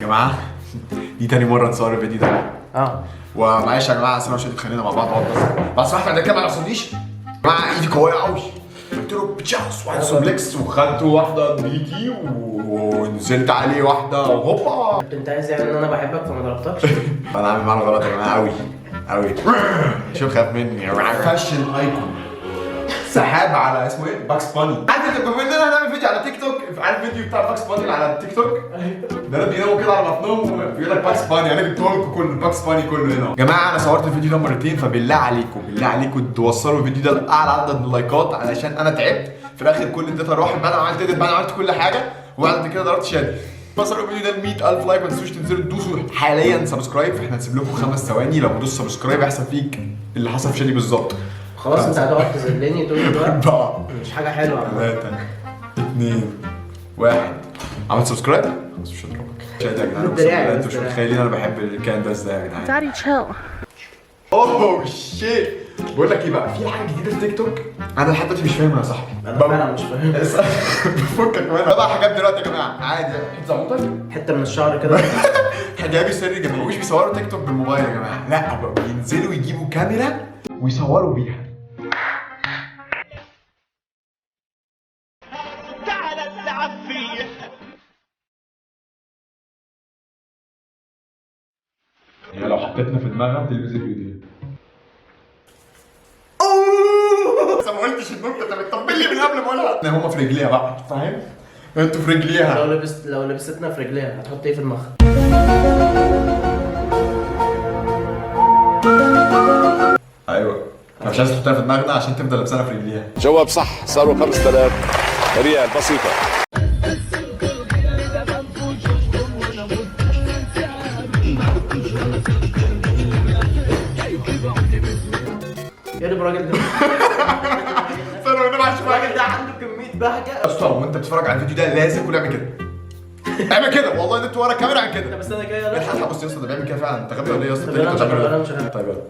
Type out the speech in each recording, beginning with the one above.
يا جماعه دي تاني مره نصور الفيديو ده. ومعلش يا جماعه اصل مش اتخانقنا مع بعض بس احنا ده كده ما نقصدنيش. يا جماعه ايدي قويه قوي، قلت له بتشاوس واحد سوبلكس وخدت واحده بيكي ونزلت عليه واحده وهوبا. انت عايز يعني ان انا بحبك فما ضربتكش؟ انا عامل معانا غلط يا جماعه قوي قوي. شوف خاف مني يا جماعه. فاشن ايكون سحاب على اسمه ايه؟ باكس باني. عارف انت بما اننا هنعمل فيديو على تيك توك، عارف الفيديو بتاع باكس باني على التيك توك؟ ده انا بيناموا كده على بطنهم بيقول لك باكس باني، انا جبت لكم كل باكس باني كله هنا. يا جماعه انا صورت الفيديو ده مرتين، فبالله عليكم بالله عليكم توصلوا الفيديو ده لاعلى عدد من اللايكات علشان انا تعبت في الاخر. كل الداتا راحت بعد ما عملت اديت، بعد ما عملت كل حاجه وبعد كده ضربت شادي. وصلوا الفيديو ده ل 100,000 لايك. ما تنسوش تنزلوا تدوسوا حاليا سبسكرايب، فاحنا هنسيب لكم 5 ثواني. لو دوس سبسكرايب هيحصل فيك اللي حصل في شادي بالظبط. خلاص انت هتقعد تذلني طول الوقت. 4 مش حاجه حلوه. 3 2 1. عملت سبسكرايب؟ خلاص مش هضربك. شادي يا جدعان انتوا مش متخيلين انا بحب الكائن ده ازاي يا جدعان. Daddy chill. اوه شيت. بقول لك ايه بقى، في حاجه جديده في تيك توك انا لحد دلوقتي مش فاهمها يا صاحبي. انا فعلا مش فاهم. بفكك منها. ده بقى حاجات دلوقتي يا جماعه عادي حته زعموطه حته من الشعر كده. حجابي سري جميل. مش بيصوروا تيك توك بالموبايل يا جماعه، لا بقى بينزلوا يجيبوا كاميرا ويصوروا بيها. تعال العب فيه. هي لو حطيتنا في دماغها تلبس الفيديو. بس ما قلتش النكته، انت بتطبل لي من قبل ما اقولها. هما في رجليها بقى، فاهم؟ انتوا في رجليها. لو لبستنا في رجليها هتحط ايه في المخ؟ ايوه مش عايز تحطها في دماغنا عشان تفضل لابسانا في رجليها. جواب صح، صاروا 5000 ريال بسيطة. يا رب الراجل ده. استنى وانا معلش الراجل ده عنده كميه بهجه. استنى وانت بتتفرج على الفيديو ده لازم كله يعمل كده. اعمل كده والله، انت ورا الكاميرا اعمل كده. بس انا كده الحق بص يا اسطى، ده بيعمل كده فعلا. انت غبي ولا ايه يا اسطى؟ طب انا مش هعمل، انا مش هعمل. طيب يلا.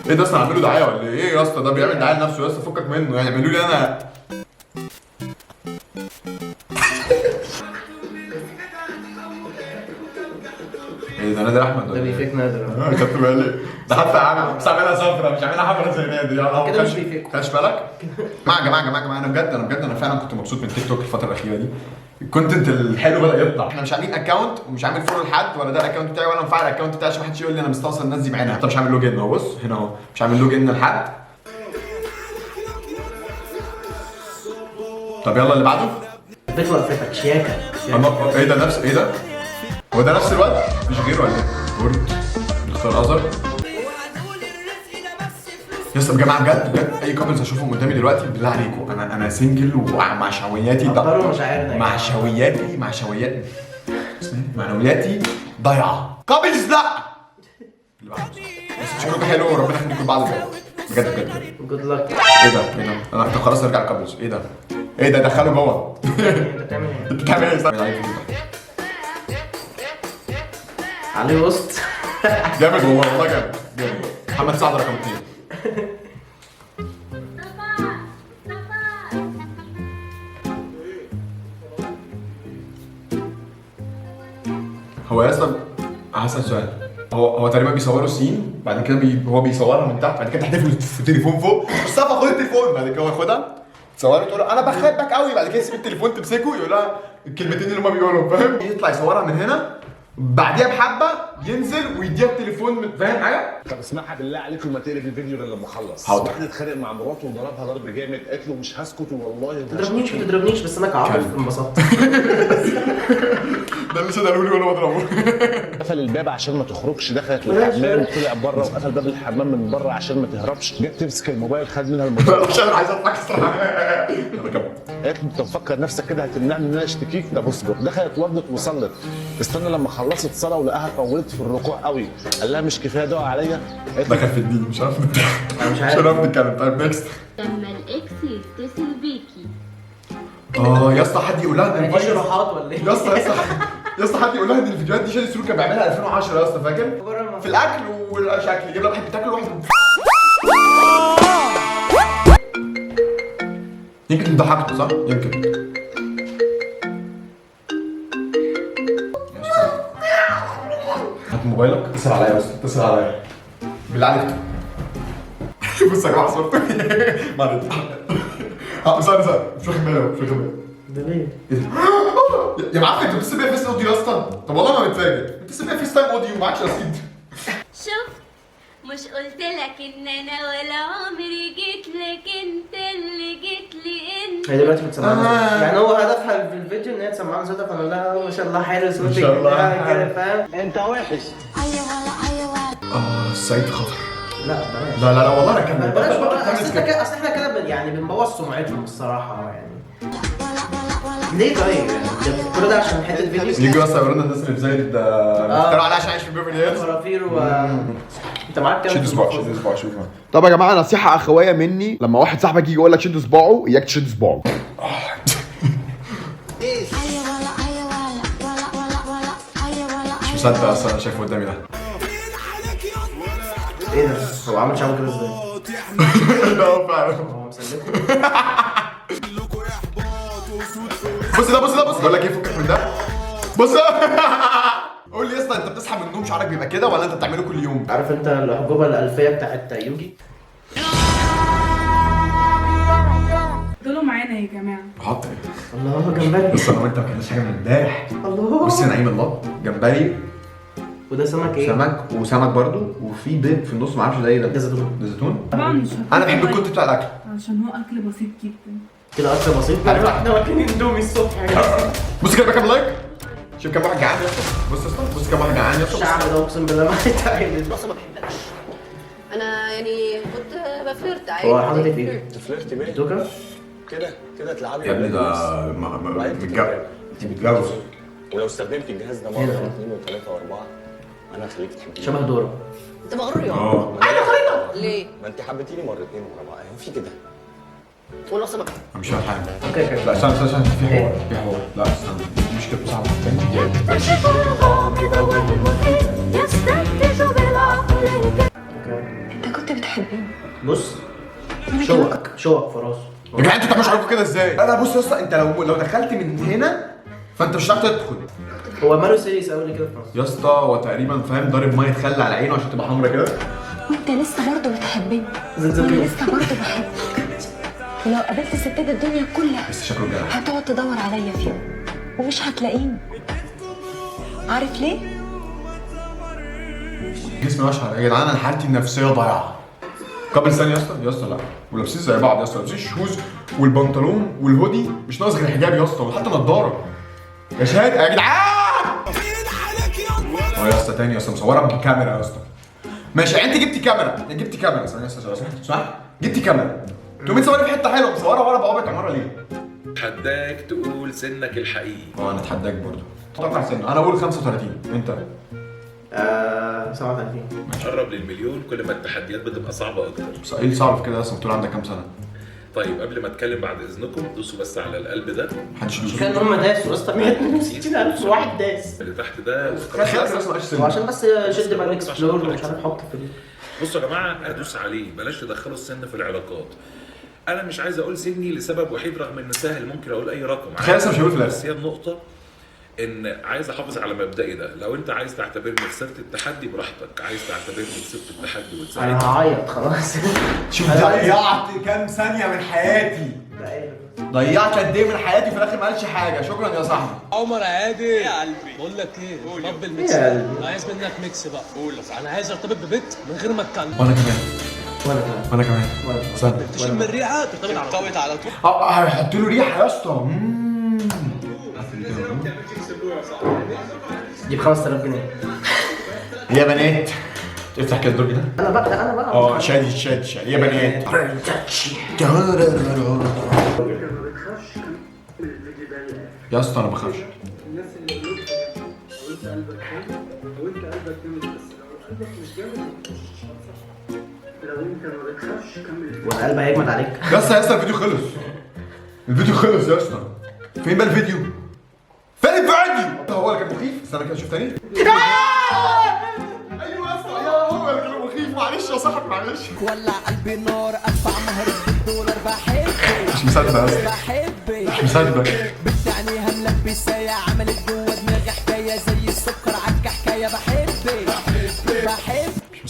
ايه ده اصلا عامله دعايه ولا ايه يا اسطى؟ ده بيعمل دعايه لنفسه يا اسطى، فكك منه يعني. اعملوا لي انا. ايه ده نادر احمد ده ولا ايه؟ بيفيك نادر. خدت بالي. ده حتى عامل بس عاملها صفرا، مش عاملها حمرا زي نادر يعني. كده مش بيفيك. خدش بالك؟ جماعه انا بجد انا فعلا كنت مبسوط من تيك توك الفتره الاخيره دي. الكونتنت الحلو بدا يطلع. احنا مش عاملين اكونت ومش عامل فولو لحد، ولا ده الاكونت بتاعي ولا مفعل الاكونت بتاعي عشان ما حدش يقول لي انا مستوصل الناس دي بعينها. طب مش عامل لوجن اهو، بص هنا اهو مش عامل لوجن لحد. طب يلا اللي بعده. بيطلع فتك شياكه. ايه ده نفس ايه ده؟ هو ده نفس الواد؟ مش غيره ولا ايه؟ ورد نختار ازر. يا جماعه بجد اي كابلز اشوفهم قدامي دلوقتي بالله عليكم، انا سنجل ومع شوياتي معنوياتي ضايعه. كابلز لا. اللي بعده بس شكلكم حلو وربنا يخليكم بعض بجد. جود لك. ايه ده؟ انا طب خلاص ارجع لكابلز. ايه ده دخله جوه. انت بتعمل ايه؟ انت بتعمل ايه؟ عليه وسط. جامد والله جامد. محمد سعد رقم 2. هو يا اسطى هسأل سؤال. هو تقريبا بيصوروا سين، بعد كده هو بيصورها من تحت، بعد كده تحدف له في التليفون فوق. مصطفى خد التليفون، بعد كده هو ياخدها تصورها تقول له انا بحبك قوي، بعد كده يسيب التليفون تمسكه يقول لها الكلمتين اللي هم بيقولهم، فاهم؟ يطلع يصورها من هنا، بعديها بحبه ينزل ويديها التليفون، فاهم حاجه؟ طب اسمعها بالله عليك وما تقلب الفيديو غير لما اخلص. حاضر. واحد اتخانق مع مراته وضربها ضرب جامد، قالت له مش هسكت والله. ما تضربنيش بس انا كعاطف انبسطت. ده اللي قالوا لي وانا بضربه. قفل الباب عشان ما تخرجش، دخلت الحمام وطلع بره وقفل باب الحمام من بره عشان ما تهربش. جت تمسك الموبايل خد منها الموبايل. عشان عايز اضحك الصراحه. قالت له انت مفكر نفسك كده هتمنعني ان انا اشتكيك؟ ده بص دخلت وردت وصلت، استنى لما خلصت صلاه ولقاها طولت في الركوع قوي، قال لها مش كفايه دعاء عليا؟ دخل في الدين مش عارف انا مش مش عارف. عارف نتكلم. طيب نكست. لما الاكس يتصل بيكي. يا اسطى حد يقول لها ان دي الفيديو شروحات ولا ايه؟ يا اسطى حد يقول لها ان الفيديوهات دي شادي سلوك كان بيعملها 2010 يا اسطى، فاكر؟ في الاكل والشكل يجيب لك واحد بتاكل واحد يمكن ضحكته صح؟ يمكن موبايلك اتصل عليا بس اتصل عليا بالله عليك. بص يا جماعه صورت معلش ثانية مش واخد بالي مش واخد بالي. ده ليه؟ يا معفن انت بتسيب فيس اوديو اصلا؟ طب والله ما متفاجئ انت بتسيب فيس تايم اوديو ومعكش رصيد. شوف مش قلت لك ان انا ولا عمري جيت لك، انت اللي جيت لي انت. هي دلوقتي بتسمعنا يعني هو هدفها في الفيديو ان هي تسمعنا صوتها، فانا لا ما شاء الله حلو صوتك ما شاء الله. كده فاهم؟ انت وحش. السعيد خطر. لا بلاش. لا والله انا كمل. بلاش بقى، اصل احنا كده يعني بنبوظ سمعتهم الصراحه يعني. ليه طيب؟ كل ده عشان حته فيديو يجوا اصلا يورونا الناس اللي في زايد بيختاروا عليها عشان عايش في بيفرلي هيلز. فرافير انت معاك كام؟ شد صباع شوف. طب يا جماعه نصيحه اخويه مني، لما واحد صاحبك يجي يقول لك شد صباعه اياك تشد صباعه. مش مصدق اصلا انا شايفه قدامي ده. ايه ده؟ هو عامل شعره كده ازاي؟ لا فعلا. هو مسلك. بص ده بقول لك ايه فكك من ده. بص قول لي يا اسطى انت بتصحى من النوم شعرك بيبقى كده ولا انت بتعمله كل يوم؟ عارف انت الحجوبه الالفيه بتاعت يوجي؟ دول معانا يا جماعه. حط ايه؟ الله جمبري. بص انا وانت ما كناش حاجه من امبارح. الله. بص يا نعيم الله جمبري وده سمك ايه؟ سمك وسمك برضو وفي بيض في النص ما اعرفش ده ايه ده. ده زيتون. ده زيتون؟ طبعا مش انا بحب الكونت بتاع الاكل عشان هو اكل بسيط جدا. كده اكل بسيط. عارف احنا واكلين اندومي الصبح يا جماعه. بص كده كام لايك. شوف كام واحد جعان يا اسطى. بص يا اسطى بص كام واحد جعان يا اسطى. الشعب ده اقسم بالله ما يتعمل. بص ما بحبكش. انا يعني كنت بفلرت عادي. هو حاطط ايه في ايدك؟ تفلرتي بيه دوكا؟ كده تلعبي يا ابني ده متجوز. متجوز. ولو استخدمت الجهاز ده مره واثنين وثلاثه واربعه انا هخليك تحبيني. شبه دورة. انت مغرور يا اه انا مغرورة ليه؟ ما انت حبيتيني مرتين ورا بعض هو في كده. والله سمك. انا مش فاهم حاجه. اوكي لا استنى في حوار لا استنى في مشكله صعبه انت كنت بتحبني. بص شوك في راسه. يا جدعان انتوا مش عارفين كده ازاي؟ انا بص يا اسطى انت لو دخلت من هنا فانت مش هتعرف تدخل. هو ماله سيريس قوي كده في راسه يا اسطى هو تقريبا فاهم ضارب ميه خل على عينه عشان تبقى حمرا كده. وانت لسه برضه بتحبني زلزال وانا لسه برضه بحبك، ولو قابلت ستات الدنيا كلها بس شكله جدع. هتقعد تدور عليا فيهم ومش هتلاقيني. عارف ليه؟ جسمي اشهر يا جدعان انا حالتي النفسيه ضايعه. قبل ثانيه يا اسطى لا ولابسين زي بعض يا اسطى لابسين الشوز والبنطلون والهودي مش ناقص غير حجاب يا اسطى وحتى نضاره. يا شهاد يا جدعان هو يا اسطى تاني يا اسطى مصوره بالكاميرا يا اسطى. ماشي انت جبتي كاميرا ثانيه صح جبتي كاميرا تقومي تصوري في حته حلوه مصوره ورا بوابه عماره ليه؟ اتحداك تقول سنك الحقيقي. انا اتحداك برضه. اتوقع سن انا اقول 35 انت 37. قرب للمليون كل ما التحديات بتبقى صعبه اكتر. بس ايه صعب في كده اصلا بتقول عندك كام سنه؟ طيب قبل ما اتكلم بعد اذنكم دوسوا بس على القلب ده محدش يدوس. كان هم داسوا يا اسطى 162,000 واحد داس. اللي تحت ده. وعشان بس شد بقى الاكسبلور ومش عارف احط في بصوا يا جماعه ادوس عليه بلاش تدخلوا السن في العلاقات. انا مش عايز اقول سني لسبب وحيد رغم ان سهل ممكن اقول اي رقم. لسه مش هقول في بس هي النقطه ان عايز احافظ على مبدئي ده. لو انت عايز تعتبرني خسرت التحدي براحتك، عايز تعتبرني كسبت التحدي وتساعدني انا هعيط خلاص. شوف ضيعت كام ثانيه من حياتي. ضيعت قد ايه من حياتي في الاخر ما قالش حاجه. شكرا يا صاحبي. عمر عادي يا قلبي بقول لك ايه طب الميكس انا عايز منك ميكس بقى. قول انا عايز ارتبط ببنت من غير ما اتكلم. وانا كمان استنى تشم الريحه ترتبط على طول. هحط له ريحه يا اسطى. دي ب 5000 جنيه. يا بنات افتح كده الدرج ده. انا بقى شادي يا بنات. يا اسطى انا بخافش. والقلب هيجمد عليك. يا اسطى الفيديو خلص يا اسطى. فين بقى الفيديو؟ فين الفيديو؟ هو اللي كان مخيف. استنى كده شوف تاني. ايوه يا اسطى هو اللي كان مخيف. معلش يا صاحبي معلش. ولع قلبي نار ادفع مهر $100 بحبك. مش مصدق يا اسطى. بحبك مش مصدق. بتعنيها ملبسايا عملت جوه دماغي حكايه زي السكر عكه حكايه بحبك.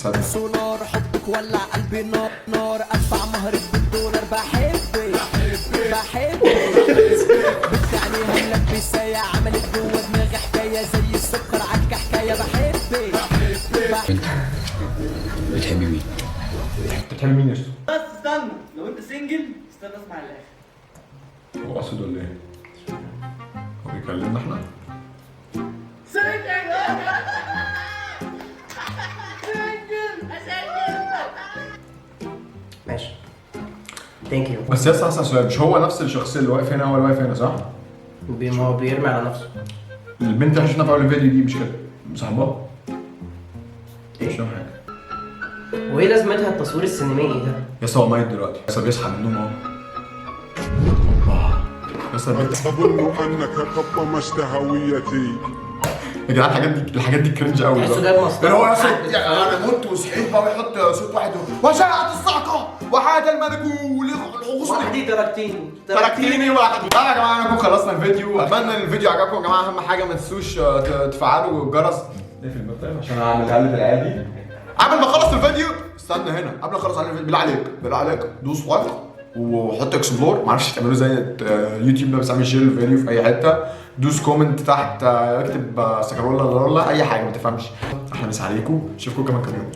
صدق. سونار حبك ولع قلبي نار نار، ادفع مهرك بالدولار. بحبك بنت عينيها ملبسايا، عملت جوه دماغي حكايه زي السكر عكه حكايه. بحبك بتحبي مين؟ بتحب مين يا اسطى؟ بس استنى، لو انت سنجل استنى اسمع الاخر. هو قصده ولا ايه؟ هو بيكلمنا احنا؟ ماشي ثانك يو. بس يا اسطى سؤال، مش هو نفس الشخصيه اللي واقف هنا هو اللي واقف هنا صح؟ ما هو بيرمي على نفسه. البنت اللي شفناها في اول الفيديو دي مش كده؟ صاحبها؟ ايه؟ مش فاهم حاجه. وايه لازمتها التصوير السينمائي ده؟ يا اسطى هو ميت دلوقتي، يا اسطى بيصحى من النوم اهو. يا اسطى البنت أظن أنك قطمشت هويتي. يا جدعان الحاجات دي كرنج قوي. تحسه جايب مسطره. اللي هو يا اسطى يعني انا مت وصحيت بقى ويحط صوت واحد وشاءت الصعقه وحاد الملك والغصن. واحد تركتيني واحد. يا جماعه نكون خلصنا الفيديو، اتمنى الفيديو عجبكم يا جماعه. اهم حاجه ما تنسوش تفعلوا الجرس. اقفل الباب طيب عشان اعمل قلب العادي. قبل ما اخلص الفيديو استنى هنا، قبل ما اخلص الفيديو بالله عليك دوس لايك وحط اكسبلور. معرفش تعملوه زي يوتيوب ده، بس اعمل شير الفيديو في اي حته. دوس كومنت تحت، اكتب سكرولا اي حاجه ما تفهمش. احلى مسا عليكم، اشوفكم كمان كام يوم.